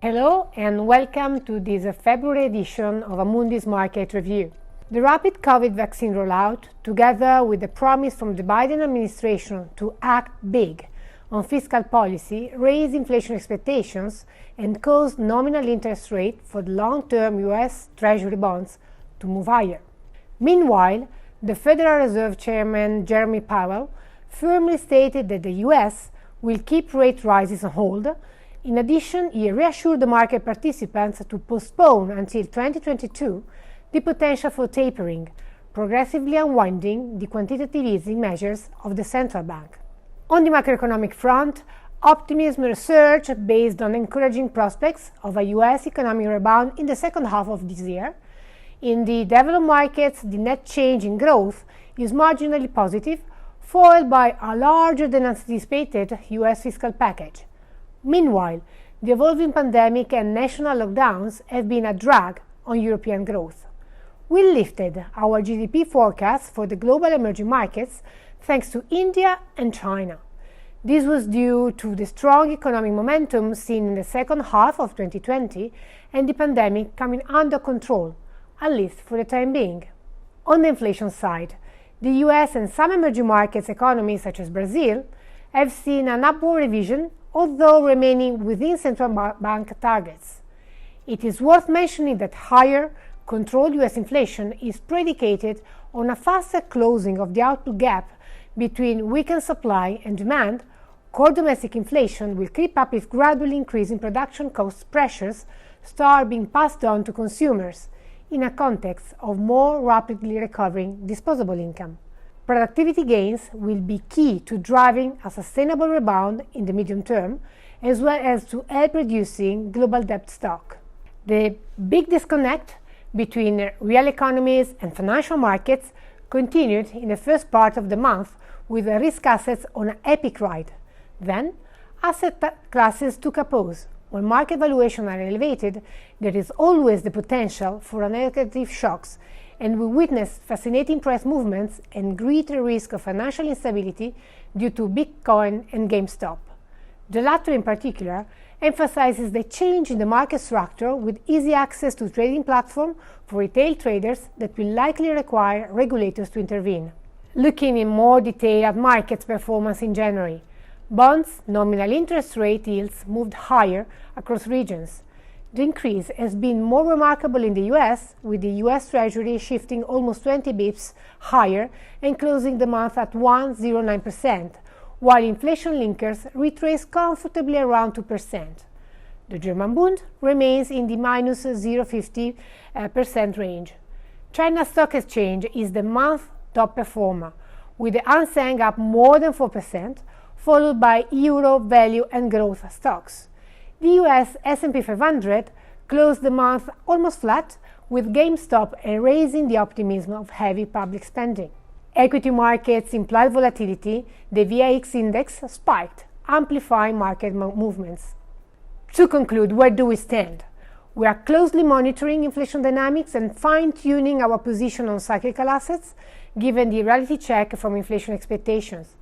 Hello and welcome to this February edition of Amundi's Market Review. The rapid COVID vaccine rollout, together with the promise from the Biden administration to act big on fiscal policy, raised inflation expectations and caused nominal interest rate for the long-term U.S. Treasury bonds to move higher. Meanwhile, the Federal Reserve Chairman Jerome Powell firmly stated that the U.S. will keep rate rises on hold. In addition, he reassured the market participants to postpone until 2022 the potential for tapering, progressively unwinding the quantitative easing measures of the central bank. On the macroeconomic front, optimism resurged based on encouraging prospects of a U.S. economic rebound in the second half of this year. In the developed markets, the net change in growth is marginally positive, foiled by a larger than anticipated U.S. fiscal package. Meanwhile, the evolving pandemic and national lockdowns have been a drag on European growth. We lifted our GDP forecast for the global emerging markets thanks to India and China. This was due to the strong economic momentum seen in the second half of 2020 and the pandemic coming under control, at least for the time being. On the inflation side, the US and some emerging markets economies such as Brazil have seen an upward revision, although remaining within central bank targets. It is worth mentioning that higher, controlled U.S. inflation is predicated on a faster closing of the output gap between weakened supply and demand. Core domestic inflation will creep up if gradually increasing production cost pressures start being passed on to consumers in a context of more rapidly recovering disposable income. Productivity gains will be key to driving a sustainable rebound in the medium term, as well as to help reducing global debt stock. The big disconnect between real economies and financial markets continued in the first part of the month, with risk assets on an epic ride. Then, asset classes took a pause. When market valuations are elevated, there is always the potential for negative shocks, and we witnessed fascinating price movements and greater risk of financial instability due to Bitcoin and GameStop. The latter in particular emphasizes the change in the market structure with easy access to trading platform for retail traders that will likely require regulators to intervene. Looking in more detail at markets performance in January, bonds nominal interest rate yields moved higher across regions. The increase has been more remarkable in the US, with the US Treasury shifting almost 20 bips higher and closing the month at 1.09%, while inflation linkers retrace comfortably around 2%. The German Bund remains in the minus 0.50% range. China's stock exchange is the month top performer, with the Hang Seng up more than 4%, followed by Euro, value and growth stocks. The US S&P 500 closed the month almost flat, with GameStop erasing the optimism of heavy public spending. Equity markets implied volatility, the VIX index spiked, amplifying market movements. To conclude, where do we stand? We are closely monitoring inflation dynamics and fine-tuning our position on cyclical assets, given the reality check from inflation expectations.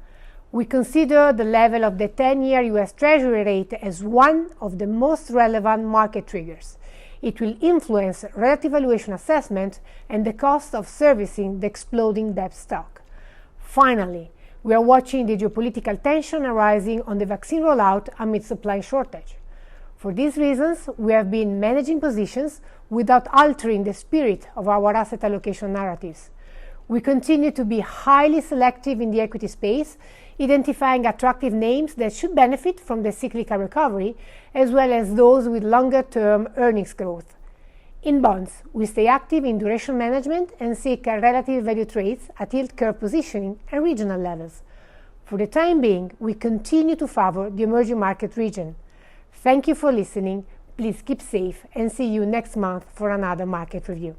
We consider the level of the 10-year U.S. Treasury rate as one of the most relevant market triggers. It will influence relative valuation assessment and the cost of servicing the exploding debt stock. Finally, we are watching the geopolitical tension arising on the vaccine rollout amid supply shortage. For these reasons, we have been managing positions without altering the spirit of our asset allocation narratives. We continue to be highly selective in the equity space, identifying attractive names that should benefit from the cyclical recovery, as well as those with longer-term earnings growth. In bonds, we stay active in duration management and seek relative value trades at yield curve positioning and regional levels. For the time being, we continue to favor the emerging market region. Thank you for listening. Please keep safe and see you next month for another market review.